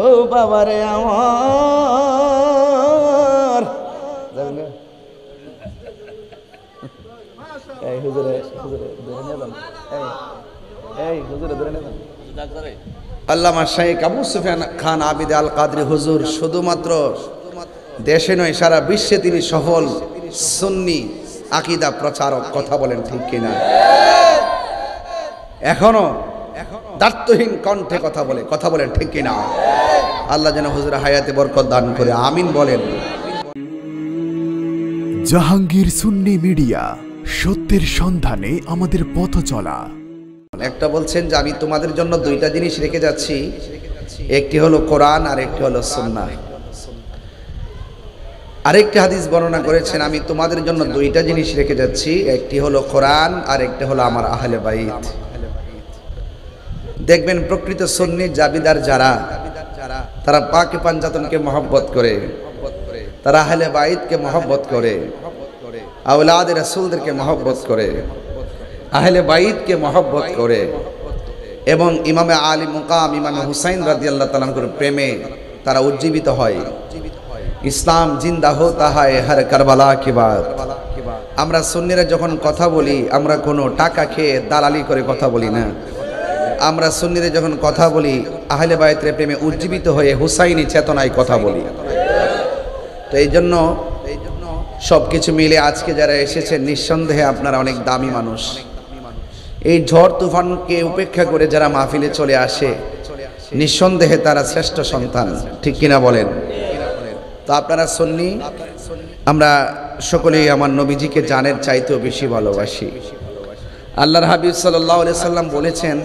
ও বাবারে আমার এই হুজুরে হুজুরে ধরে নেন এই হুজুরে ধরে নেন আল্লামা শাইখ আবু সুফিয়ান খান আবিদ আল কাদরি হুজুর শুধুমাত্র দেশে নয় সারা বিশ্বে তিনি সফল সুন্নি আকীদা প্রচারক। কথা বলেন ঠিক কিনা? এখনো দার্থহীন কণ্ঠে কথা বলেন ঠিক কিনা? আল্লাহ যেন হুজুরের হায়াতে বরকত দান করে, আমিন বলেন। জাহাঙ্গীর সুন্নি মিডিয়া, সত্যের সন্ধানে আমাদের পথ চলা। একটা বলছেন যে আমি তোমাদের জন্য দুইটা জিনিস রেখে যাচ্ছি, একটি হলো কোরআন আর একটি হলো সুন্নাহ। আরেকটি হাদিস বর্ণনা করেছেন আমি তোমাদের জন্য দুইটা জিনিস রেখে যাচ্ছি, একটি হলো কোরআন আর একটি হলো আমার আহলে বাইত। দেখবেন প্রকৃত সুন্নি জাবিদার যারা, তারা পাক পাঞ্জাতনকে মহব্বত করে, তারা আহলে বাইতকে মহব্বত করে, আওলাদ রাসূলদেরকে মহব্বত করে, আহলে বাইতকে মহব্বত করে এবং ইমামে আলী মুকাম ইমামে হুসাইন রাদিয়াল্লাহু তাআলা আনহুর প্রেমে তারা উজ্জীবিত হয়। ইসলাম জিন্দা হোতা হয় হর কারবালা কি বাত। আমরা সুন্নিরা যখন কথা বলি আমরা কোনো টাকা খেয়ে দালালি করে কথা বলি না। আমরা সুন্নিরা যখন কথা বলি আহলে বাইতের প্রেমে উজ্জীবিত হয়ে হুসাইনি চেতনায় কথা বলি। তো এই জন্য সব কিছু মিলে আজকে যারা এসেছেন নিঃসন্দেহে আপনারা অনেক দামি মানুষ। এই ঝড় তুফানকে উপেক্ষা করে যারা মাহফিলে চলে আসে নিঃসন্দেহে তারা শ্রেষ্ঠ সন্তান, ঠিক কিনা বলেন? তো আপনারা সুন্নি, আমরা সকলেই আমার নবীজিকে জানের চাইতেও বেশি ভালোবাসি। আল্লাহর হাবিব সাল্লাল্লাহু আলাইহি সাল্লাম বলেছেন,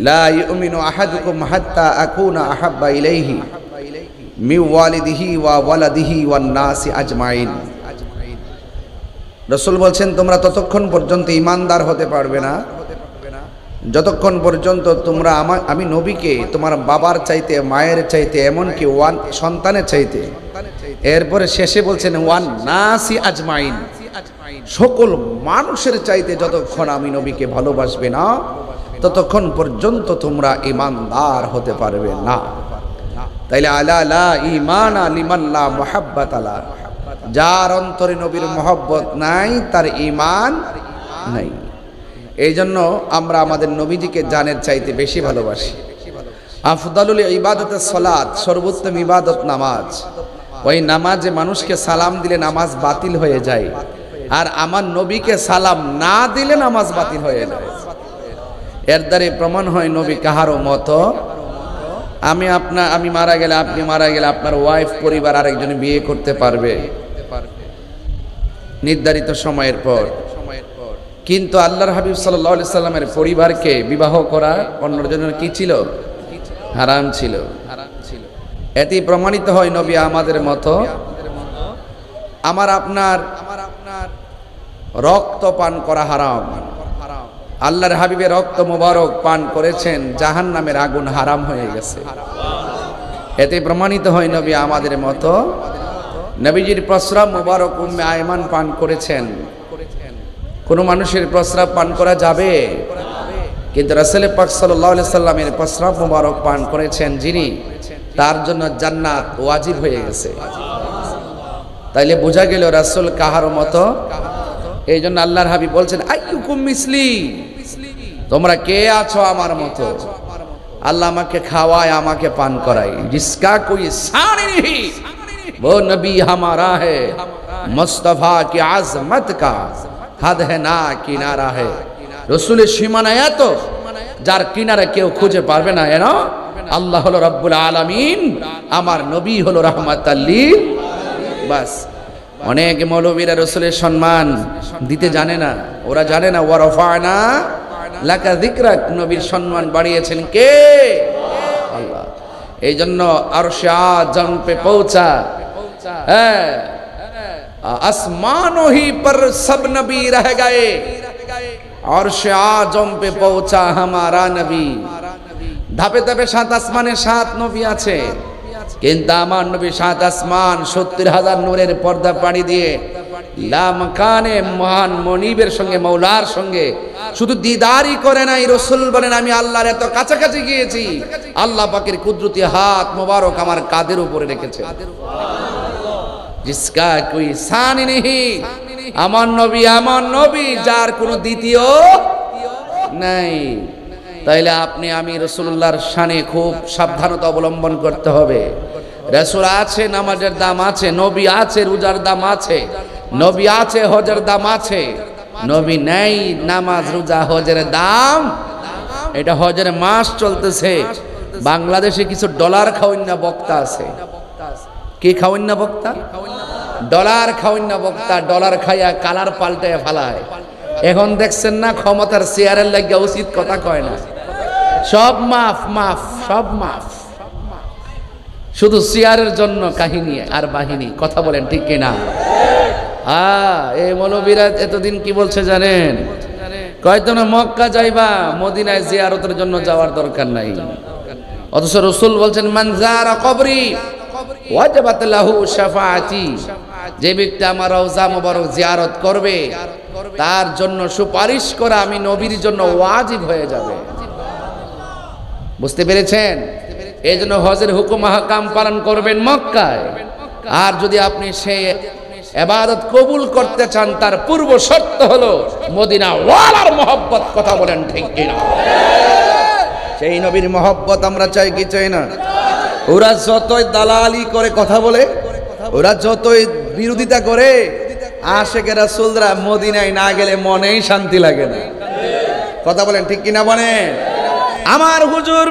লা ইউমিনু আহাদুকুম হাত্তা আকুনা আহাব্বা ইলাইহি মিন ওয়ালিদিহি ওয়া ওয়ালাদিহি ওয়ান নাসি আজমাইন। রাসূল বলছেন তোমরা ততক্ষণ পর্যন্ত ঈমানদার হতে পারবে না যতক্ষণ পর্যন্ত তোমরা আমি নবীকে তোমার বাবার চাইতে, মায়ের চাইতে, এমনকি সন্তানের চাইতে, এরপরে শেষে বলছেন ওয়ান নাসি আজমাইন, সকল মানুষের চাইতে যতক্ষণ আমি নবীকে ভালোবাসবে না ততক্ষণ পর্যন্ত তোমরা ঈমানদার হতে পারবে না। তাইলে আলা লা ঈমানা লিমান লা মুহাব্বাতা লা, যার অন্তরে নবীর মহব্বত নাই তার ঈমান নাই। এই জন্য আমরা আমাদের নবীজিকে জানের চাইতে বেশি ভালোবাসি। আফদালুল ইবাদতের সালাত, সর্বোত্তম ইবাদত নামাজ। ওই নামাজে মানুষকে সালাম দিলে নামাজ বাতিল হয়ে যায়, আর আমার নবীকে সালাম না দিলে নামাজ বাতিল হয়ে যায়। এর দ্বারা প্রমাণ হয় নবী কাহারও মতো। আমি মারা গেলে, আপনি মারা গেলে আপনার ওয়াইফ পরিবার আরেকজনে বিয়ে করতে পারবে নির্ধারিত সময়ের পর, কিন্তু আল্লাহর হাবিব সাল্লাল্লাহু আলাইহি সাল্লামের পরিবারকে বিবাহ করা অন্যের জন্য কি ছিল? হারাম ছিল। এতেই প্রমাণিত হয় নবী আমাদের মতো। আমার আপনার রক্ত পান করা হারাম। আল্লাহর হাবিবের রক্ত মোবারক পান করেছেন, জাহান্নামের আগুন হারাম হয়ে গেছে। এতে প্রমাণিত হয় নবী আমাদের মতো। নবীজির প্রস্রাব মোবারক উম্মে আয়মান পান করেছেন। কোন মানুষের প্রস্রাব পান করা যাবে, কিন্তু রাসূল পাক সাল্লাল্লাহু আলাইহি সাল্লামের প্রস্রাব মোবারক পান করেছেন যিনি, তার জন্য জান্নাত ওয়াজিব হয়ে গেছে। তাইলে বোঝা গেল রাসূল কাহার মতো। এই জন্য আল্লাহর হাবিব বলছেন আইয়ুকুম মিসলি, তোমরা কে আছো আমার মতো? আল্লাহ আমাকে খাওয়ায়, আমাকে পান করায়। জিসকা কোই সানি নেহি वो नबी हमारा है, मुस्तफा की आजमत का हद है ना किनारा है। रसूलेर সীমানা এত যার কিনারা কেউ খুঁজে পারবে না। এনো আল্লাহ হলো রব্বুল আলামিন, আমার নবী হলো রাহমাতাল লিল। বাস। অনেক মৌলবীরা রসুলের সম্মান দিতে জানে না, ওরা জানে না ওয়া রাফা'না লাকা যিকরাক, নবীর সম্মান বাড়িয়েছেন কে? আল্লাহ। এই জন্য আরশে আযম পে পৌঁছা, আসমানো হি পর সব নবী রহ গয়ে, আরশে আযম পে পৌঁছা হামারা নবী। ধাপে ধাপে 7 আসমানে 7 নবী আছে, কিন্তু আমার নবী 7 আসমান 70,000 নূরের পর্দা পাড়ি দিয়ে লামকানে মহান মনিবের সঙ্গে মৌলার সঙ্গে শুধু দিদারই করে নাই, রাসূল বলেন আমি আল্লাহর এত কাছাকাছি গিয়েছি, আল্লাহ পাকের কুদরতি হাত মোবারক আমার কাঁধের উপরে রেখেছে। জিসকা কোই সানি নেহি, আমার নবী যার কোনো দ্বিতীয় নাই। তাইলে আপনি আমি রাসূলুল্লাহর শানে খুব সাবধানতা অবলম্বন করতে হবে। রাসূল আছে, নামাজের দাম আছে, নবী আছে, রোজার দাম আছে, নবী আছে, হজের দাম আছে। নবী নাই, নামাজ রোজা হজের দাম। এটা হজের মাস চলতেছে, বাংলাদেশে কিছু ডলার খাওয়ান না বক্তা আছে। কি খাওয়ান না বক্তা? ডলার খাওয়ান না বক্তা। ডলার খাইয়া কালার পাল্টায় ফালায়। এখন দেখছেন না ক্ষমতার চেয়ারের লাগিয়া উচিত কথা কয় না, সব মাফ মাফ, সব মাফ, শুধু চেয়ারের জন্য কাহিনী আর বাহিনী। কথা বলেন ঠিক কিনা? এই মৌলবীরা এতদিন কি বলছে জানেন? কয়তো না মক্কা যাইবা, মদিনায় জিয়ারতের জন্য যাওয়ার দরকার নাই। অথচ রাসূল বলছেন মান যারা কবরি ওয়াজাবাত লাহু শাফাআতি, যে ব্যক্তি আমার রওজা মোবারক জিয়ারত করবে তার জন্য সুপারিশ করা আমি নবীর জন্য ওয়াজিব হয়ে যাবে। বুঝতে পেরেছেন? এই জন্য হজের হুকুম আহকাম পালন করবেন মক্কায়। আর যদি আপনি সেই ইবাদত কবুল করতে চান, তার পূর্ব শর্ত হলো মদিনা ওয়ালার মহব্বত। কথা বলেন ঠিক কিনা? সেই নবীর মহব্বত আমরা চাই কি চাই না? ওরা যতই দালালি করে কথা বলে, ওরা যতই বিরোধিতা করে, আশেকে রাসূলরা মদিনায় না গেলে মনেই শান্তি লাগে না। কথা বলেন ঠিক কিনা? বলেন। আমার হুজুর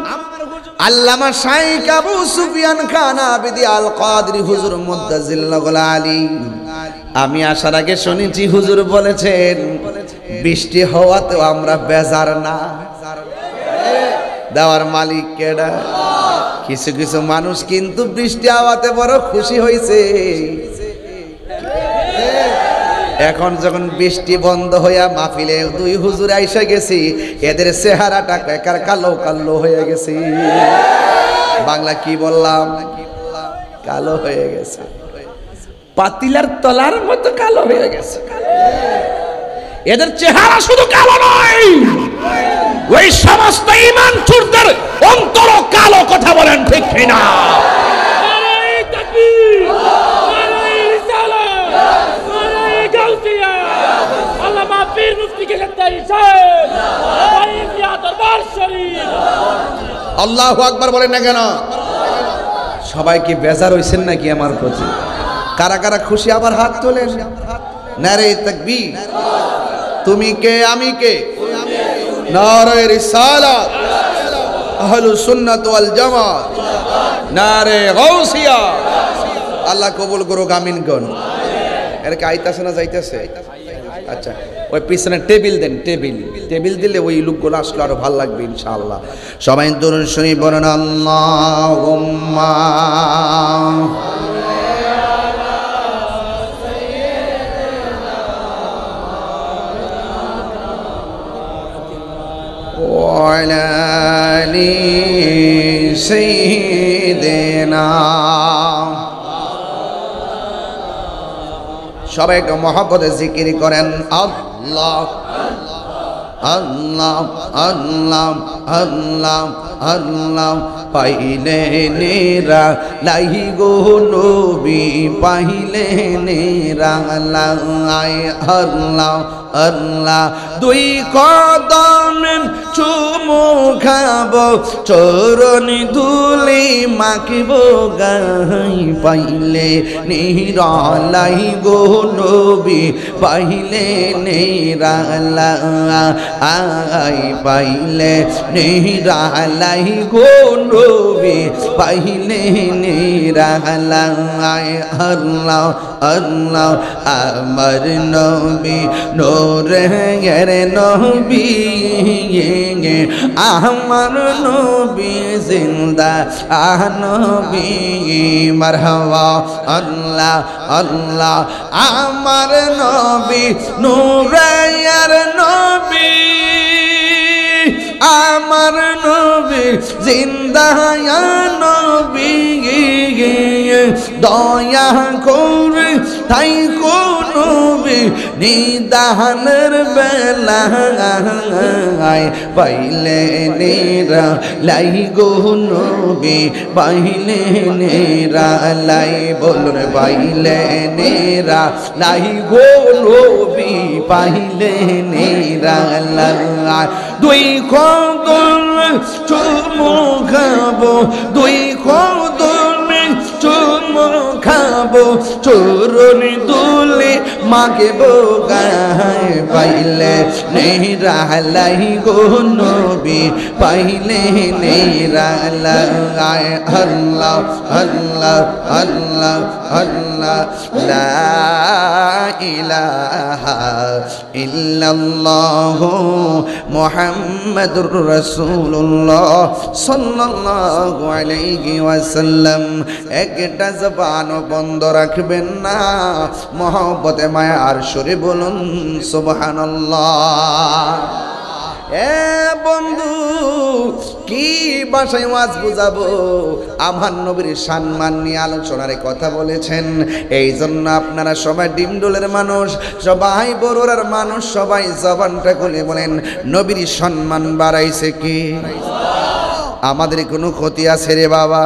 আল্লামা শাইখ আবু সুফিয়ান খান আবিদি আল কাদরি হুজুর মুদ্দাজিল্লাহুল আলী, আমি আসার আগে শুনেছি হুজুর বলেছেন বৃষ্টি হওয়াতেও আমরা বেজার না। দেওয়ার মালিক কেডা? কিছু কিছু মানুষ কিন্তু বৃষ্টি হওয়াতে বড় খুশি হয়েছে। এখন যখন বৃষ্টি বন্ধ হইয়া মাহফিলে দুই হুজুর আইসা গেছি, এদের চেহারাটা বেকার কালো কালো হয়ে গেছে। বাংলা কি বললাম? কালো হয়ে গেছে, পাতিলার তলার মতো কালো হয়ে গেছে। এদের চেহারা শুধু কালো নয়, ওই সমস্ত ঈমান চোরদের অন্তরও কালো। কথা বলেন ঠিক কিনা? আল্লাহু আকবার বলেন না কেন? সবাই কি বেজার হইছেন নাকি আমার প্রতি? কারা কারা খুশি আবার হাত তোলেন। নারে তাকবীর। তুমি কে আমি কে? নারে রিসালাত, আহলুস সুন্নাত ওয়াল জামাত, নারে গাউসিয়া। আল্লাহ কবুল করুক, আমিন কোন। এর কি আইতাছে না যাইতাছে? আচ্ছা, ওই পিছনে টেবিল দেন, টেবিল দিলে ওই লোকগুলো আসলে আরো ভালো লাগবে ইনশাআল্লাহ। সবাই দরুদ শরীফ পড়েন। আল্লাহুম্মা ওয়া আলা আলি সাইয়্যিদিনা। সবাই একটু মহব্বতে জিকির করেন। আল্লাহ আল্লাহ আল্লাহ আল্লাহ আল্লাহ। পাইলে নেরা লাহি গো নবী, পাইলে নেরা লাই। আল্লাহ আল্লাহ। দুই কদম চুমু খাব, চরণ ধুলি মাখিব গাই। পাইলে নেরা লাই গো নবী, পাইলে নেরা লাই। পাইলে নেরা লাই গো নবী, পাইলে নেরা লাই। আল্লাহ আল্লাহ। আমার নবী নূরের নবী, আমার নবী জিন্দা নবী। মারহাবা। আল্লাহ আল্লাহ। আমার নবী নূরের নবী, আমার নবী জিন্দা নবী। দয়া করে তাই নবী নিদানের বেলায় পাইলে নেরা লাই গো নবী পাইলে নেরা লাই বলুন পাইলে নেরা লাই গো নবী পাইলে নেরা লাই দুই কদম চুমু খাবো দুই কদম চুমু খাবো চরণ দুলে মাকে বোগায় পাইলে নেরা লাই গো নবী পাইলে নেরা লাই আল্লাহ আল্লাহ আল্লাহ আল্লাহ লা ইলাহা ইল্লাল্লাহু মুহাম্মাদুর রাসূলুল্লাহ সাল্লাল্লাহু আলাইহি ওয়াসাল্লাম। একটা জবান বন্ধ রাখবেন না, মহব্বতে মায়া আর সুরে বলুন সুবহানাল্লাহ। এ বন্ধু কি ভাষায় ওয়াজ বুঝাবো? আমার নবীর সম্মান নিয়ে আলোচনার কথা বলেছেন, এই জন্য আপনারা সবাই ডিমডোলের মানুষ, সবাই বড়রার মানুষ, সবাই জবানটা খুলে বলেন নবীর সম্মান বাড়াইছে কি? আমাদের কোনো ক্ষতি আছে রে বাবা?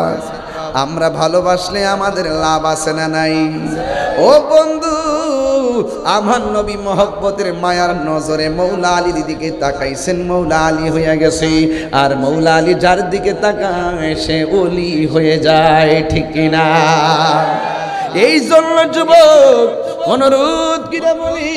আমরা ভালোবাসলে আমাদের লাভ আছে না নাই? ও বন্ধু, আমার নবী মহব্বতের মায়ার নজরে মৌলা আলীর দিকে তাকাইছেন, মৌলা আলী হয়ে গেছে। আর মৌলা আলী যার দিকে তাকায় সে ওলি হয়ে যায়, ঠিক কিনা? এই জন্য যুবক অনুরোধ কিরা বলি,